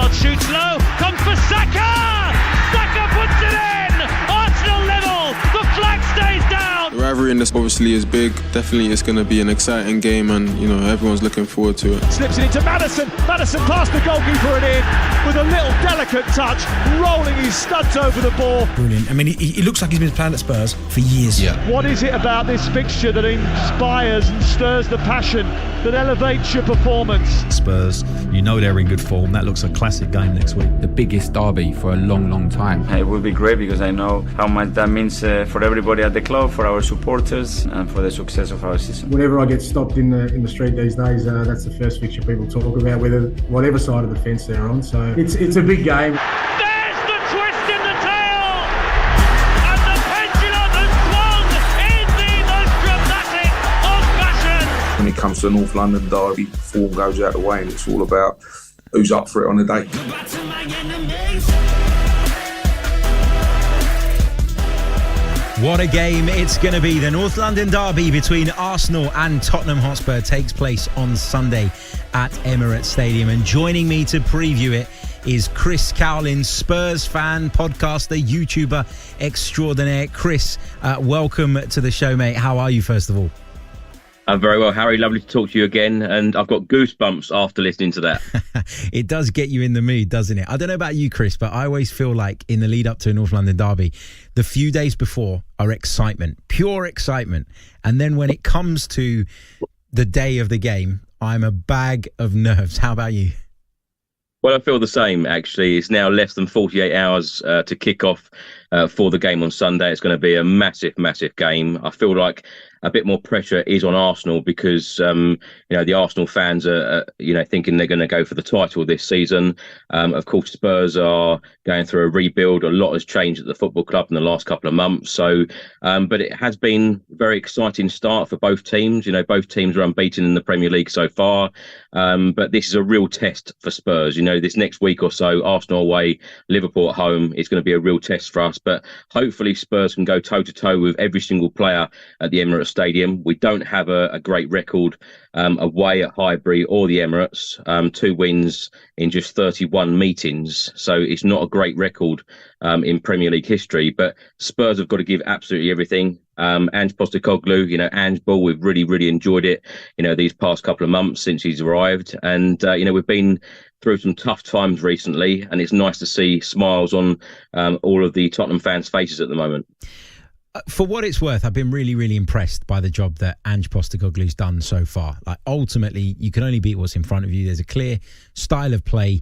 Odegaard shoots low, comes for Saka! Saka puts it in! Arsenal level, the flag stays down! The rivalry in this obviously is big. Definitely it's going to be an exciting game and, you know, everyone's looking forward to it. Slips it into Maddison. Maddison past the goalkeeper and in with a little delicate touch, rolling his studs over the ball. Brilliant. I mean, he looks like he's been playing at Spurs for years. Yeah. What is it about this fixture that inspires and stirs the passion, that elevates your performance? Spurs, you know they're in good form. That looks a classic game next week. The biggest derby for a long, long time. It will be great because I know how much that means for everybody at the club, for our supporters, and for the success of our season. Whenever I get stopped in the street these days, that's the first fixture people talk about, whatever side of the fence they're on. So it's a big game. There's the twist in the tail! And the pendulum has swung in the most dramatic of fashion! When it comes to the North London derby, form goes out the way and it's all about who's up for it on the day. What a game it's going to be. The North London derby between Arsenal and Tottenham Hotspur takes place on Sunday at Emirates Stadium. And joining me to preview it is Chris Cowlin, Spurs fan, podcaster, YouTuber extraordinaire. Chris, welcome to the show, mate. How are you, first of all? I'm very well, Harry. Lovely to talk to you again. And I've got goosebumps after listening to that. It does get you in the mood, doesn't it? I don't know about you, Chris, but I always feel like in the lead up to a North London derby, the few days before are excitement, pure excitement. And then when it comes to the day of the game, I'm a bag of nerves. How about you? Well, I feel the same, actually. It's now less than 48 hours to kick off for the game on Sunday. It's going to be a massive, massive game. I feel like a bit more pressure is on Arsenal because, the Arsenal fans are, thinking they're going to go for the title this season. Of course, Spurs are going through a rebuild. A lot has changed at the football club in the last couple of months. So, but it has been a very exciting start for both teams. You know, both teams are unbeaten in the Premier League so far. But this is a real test for Spurs. You know, this next week or so, Arsenal away, Liverpool at home, is going to be a real test for us. But hopefully Spurs can go toe-to-toe with every single player at the Emirates Stadium. We don't have a great record away at Highbury or the Emirates. 2 wins in just 31 meetings. So it's not a great record in Premier League history. But Spurs have got to give absolutely everything. Ange Postecoglou, Ange Ball, we've really, really enjoyed it, these past couple of months since he's arrived. And, we've been through some tough times recently, and it's nice to see smiles on all of the Tottenham fans' faces at the moment. For what it's worth, I've been really, really impressed by the job that Ange Postecoglou's done so far. Like, ultimately, you can only beat what's in front of you. There's a clear style of play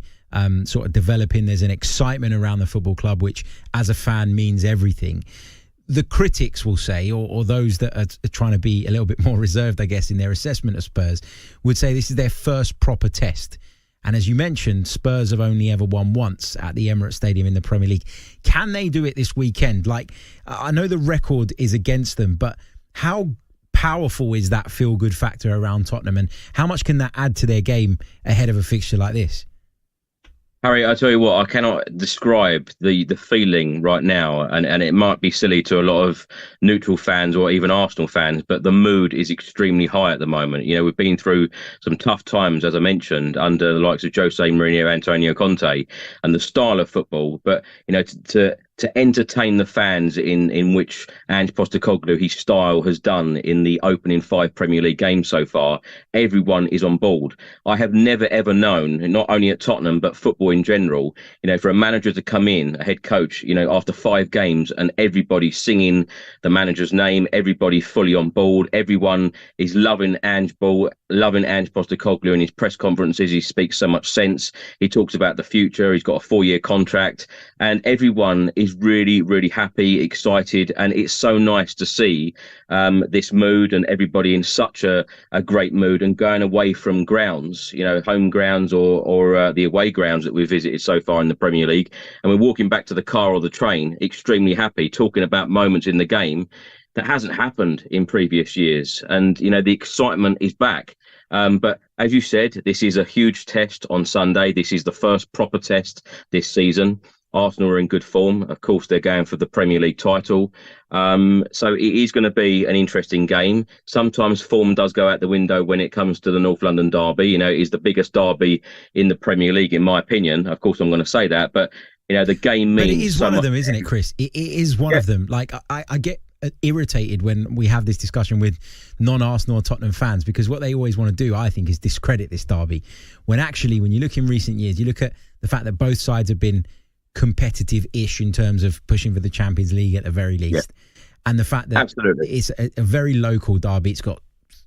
sort of developing. There's an excitement around the football club, which as a fan means everything. The critics will say, or those that are trying to be a little bit more reserved, I guess, in their assessment of Spurs, would say this is their first proper test. And as you mentioned, Spurs have only ever won once at the Emirates Stadium in the Premier League. Can they do it this weekend? Like, I know the record is against them, but how powerful is that feel-good factor around Tottenham, and how much can that add to their game ahead of a fixture like this? Harry, I tell you what, I cannot describe the feeling right now, and it might be silly to a lot of neutral fans or even Arsenal fans, but the mood is extremely high at the moment. We've been through some tough times, as I mentioned, under the likes of Jose Mourinho, Antonio Conte, and the style of football. But, to entertain the fans in which Ange Postecoglou, his style, has done in the opening 5 Premier League games so far, everyone is on board. I have never, ever known, not only at Tottenham, but football in general, for a manager to come in, a head coach, after 5 games and everybody singing the manager's name, everybody fully on board, everyone is loving Ange Ball, loving Ange Postecoglou in his press conferences. He speaks so much sense. He talks about the future. He's got a 4-year contract, and everyone is really, really happy, excited, and it's so nice to see this mood and everybody in such a great mood, and going away from grounds, home grounds or the away grounds that we've visited so far in the Premier League, and we're walking back to the car or the train extremely happy, talking about moments in the game that hasn't happened in previous years. And, the excitement is back. But as you said, this is a huge test on Sunday. This is the first proper test this season. Arsenal are in good form. Of course, they're going for the Premier League title. So it is going to be an interesting game. Sometimes form does go out the window when it comes to the North London derby. You know, it is the biggest derby in the Premier League, in my opinion. Of course, I'm going to say that, but you know, the game means. But it is one of them, isn't it, Chris? It is one of them. Like I get irritated when we have this discussion with non-Arsenal or Tottenham fans, because what they always want to do, I think, is discredit this derby. When actually, when you look in recent years, you look at the fact that both sides have been competitive-ish in terms of pushing for the Champions League at the very least. And the fact that it's a very local derby, it's got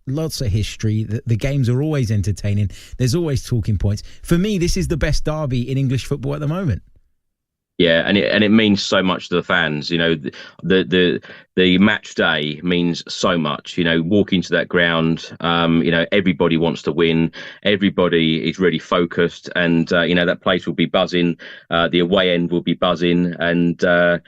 lots of history. The games are always entertaining. There's always talking points. For me, this is the best derby in English football at the moment. Yeah, and it means so much to the fans. You know, the match day means so much. You know, walking to that ground, you know, everybody wants to win. Everybody is really focused, and you know, that place will be buzzing. The away end will be buzzing, and you know,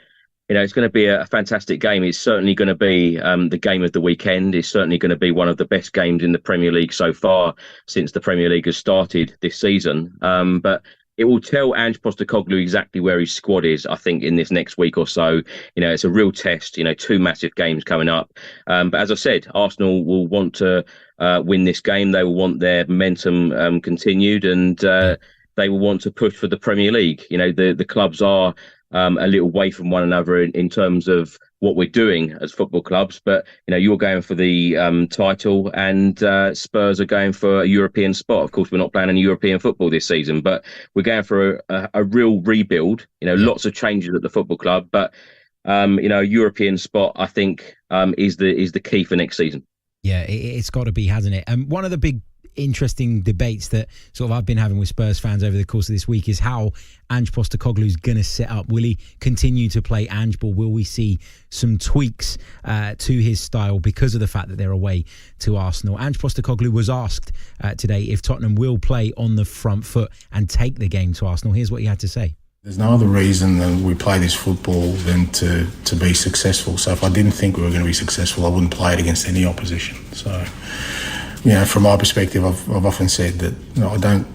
it's going to be a fantastic game. It's certainly going to be the game of the weekend. It's certainly going to be one of the best games in the Premier League so far since the Premier League has started this season. But it will tell Ange Postecoglou exactly where his squad is, I think, in this next week or so. You know, it's a real test, you know, 2 massive games coming up. But as I said, Arsenal will want to win this game. They will want their momentum continued, and they will want to push for the Premier League. You know, the clubs are a little way from one another in terms of what we're doing as football clubs, but you know, you're going for the title, and Spurs are going for a European spot. Of course, we're not playing any European football this season, but we're going for a real rebuild. You know, lots of changes at the football club, but you know, a European spot, I think, is the key for next season. Yeah, it's got to be, hasn't it? And one of the big interesting debates that sort of I've been having with Spurs fans over the course of this week is how Ange Postecoglou is going to set up. Will he continue to play Ange ball? Will we see some tweaks to his style because of the fact that they're away to Arsenal? Ange Postecoglou was asked today if Tottenham will play on the front foot and take the game to Arsenal. Here's what he had to say. There's no other reason than we play this football than to be successful. So if I didn't think we were going to be successful, I wouldn't play it against any opposition. So, you know, from my perspective, I've often said that, you know, I don't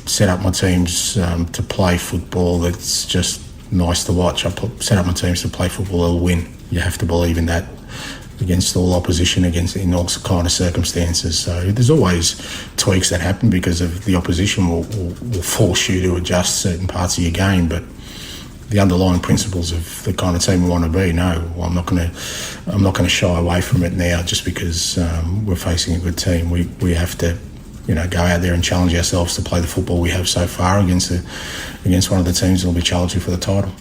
set up my teams to play football that's just nice to watch. I set up my teams to play football that'll win. You have to believe in that against all opposition, in all kind of circumstances. So there's always tweaks that happen because of the opposition will force you to adjust certain parts of your game, but the underlying principles of the kind of team we want to be, no, I'm not going to shy away from it now just because we're facing a good team. We have to, you know, go out there and challenge ourselves to play the football we have so far against one of the teams that will be challenging for the title.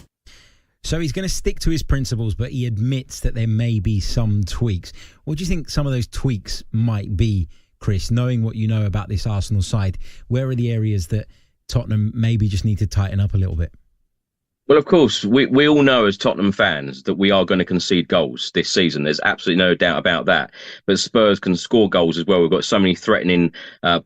So he's going to stick to his principles, but he admits that there may be some tweaks. What do you think some of those tweaks might be, Chris? Knowing what you know about this Arsenal side, where are the areas that Tottenham maybe just need to tighten up a little bit? Well, of course, we all know as Tottenham fans that we are going to concede goals this season. There's absolutely no doubt about that. But Spurs can score goals as well. We've got so many threatening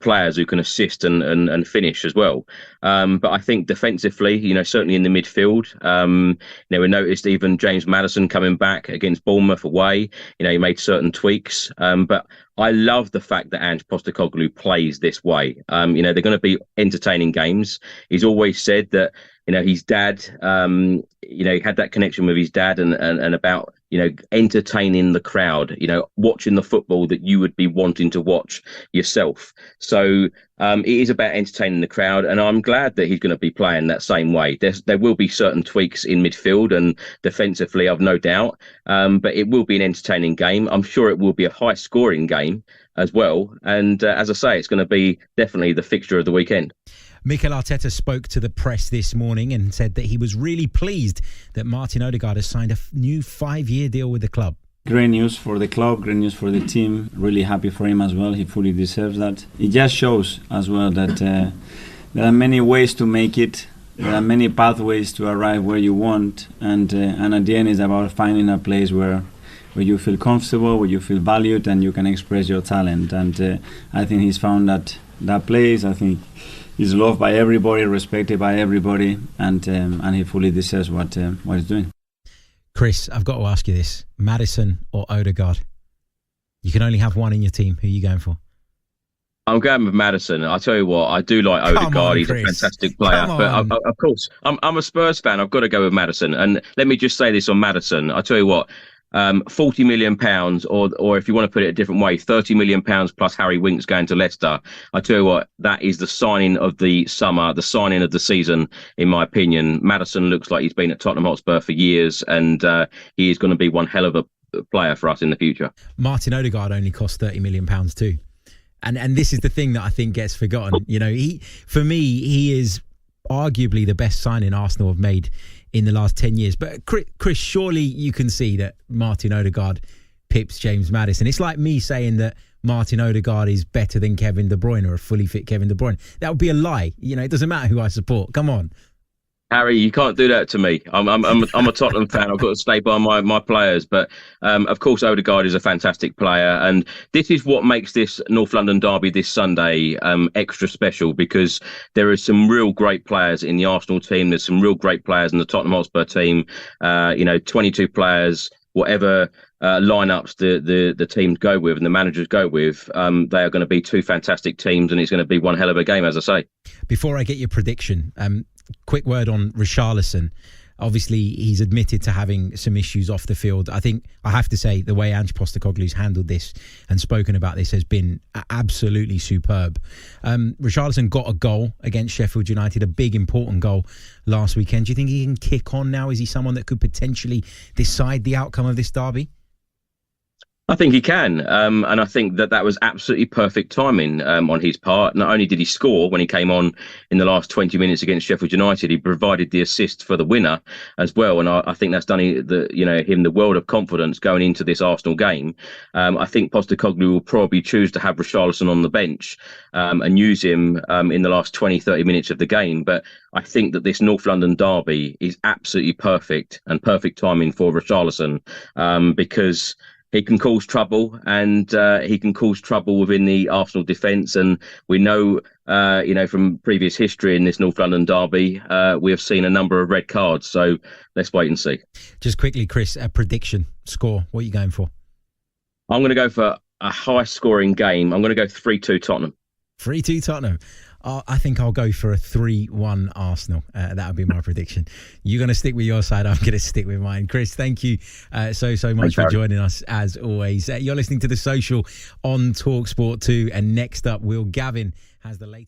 players who can assist and finish as well. But I think defensively, you know, certainly in the midfield, you know, we noticed even James Maddison coming back against Bournemouth away. You know, he made certain tweaks. But I love the fact that Ange Postecoglou plays this way. You know, they're going to be entertaining games. He's always said that, you know, his dad, you know, he had that connection with his dad and about, you know, entertaining the crowd, you know, watching the football that you would be wanting to watch yourself. So it is about entertaining the crowd, and I'm glad that he's going to be playing that same way. There will be certain tweaks in midfield and defensively, I've no doubt, but it will be an entertaining game. I'm sure it will be a high-scoring game as well. And as I say, it's going to be definitely the fixture of the weekend. Mikel Arteta spoke to the press this morning and said that he was really pleased that Martin Odegaard has signed a new 5-year deal with the club. Great news for the club, great news for the team. Really happy for him as well. He fully deserves that. It just shows as well that there are many ways to make it. There are many pathways to arrive where you want, and at the end it's about finding a place where you feel comfortable, where you feel valued, and you can express your talent. And I think he's found that place. I think he's loved by everybody, respected by everybody, and he fully deserves what he's doing. Chris, I've got to ask you this. Maddison or Odegaard? You can only have one in your team. Who are you going for? I'm going with Maddison. I tell you what, I do like Odegaard. He's a fantastic player. But of course, I'm a Spurs fan. I've got to go with Maddison. And let me just say this on Maddison. I tell you what, £40 million, or if you want to put it a different way, £30 million plus Harry Winks going to Leicester. I tell you what, that is the signing of the summer, the signing of the season, in my opinion. Maddison looks like he's been at Tottenham Hotspur for years, and he is going to be one hell of a player for us in the future. Martin Odegaard only cost £30 million too. And this is the thing that I think gets forgotten. You know, for me, he is arguably the best signing Arsenal have made in the last 10 years. But Chris, surely you can see that Martin Odegaard pips James Maddison. It's like me saying that Martin Odegaard is better than Kevin De Bruyne or a fully fit Kevin De Bruyne. That would be a lie. You know, it doesn't matter who I support. Come on. Harry, you can't do that to me. I'm a Tottenham fan. I've got to stay by my players. But of course, Odegaard is a fantastic player, and this is what makes this North London derby this Sunday extra special, because there are some real great players in the Arsenal team. There's some real great players in the Tottenham Hotspur team. 22 players, whatever lineups the teams go with and the managers go with, they are going to be two fantastic teams, and it's going to be one hell of a game, as I say. Before I get your prediction, quick word on Richarlison. Obviously, he's admitted to having some issues off the field. I think I have to say the way Ange Postecoglou's handled this and spoken about this has been absolutely superb. Richarlison got a goal against Sheffield United, a big, important goal last weekend. Do you think he can kick on now? Is he someone that could potentially decide the outcome of this derby? I think he can, and I think that was absolutely perfect timing on his part. Not only did he score when he came on in the last 20 minutes against Sheffield United, he provided the assist for the winner as well, and I think that's done him the world of confidence going into this Arsenal game. I think Postecoglou will probably choose to have Richarlison on the bench and use him in the last 20, 30 minutes of the game, but I think that this North London derby is absolutely perfect and perfect timing for Richarlison because he can cause trouble, and he can cause trouble within the Arsenal defence. And we know, from previous history in this North London derby, we have seen a number of red cards. So let's wait and see. Just quickly, Chris, a prediction, score. What are you going for? I'm going to go for a high-scoring game. I'm going to go 3-2 Tottenham. 3-2 Tottenham. I think I'll go for a 3-1 Arsenal. That would be my prediction. You're going to stick with your side. I'm going to stick with mine. Chris, thank you so much for joining us, as always. You're listening to The Social on talkSPORT2. And next up, Will Gavin has the latest.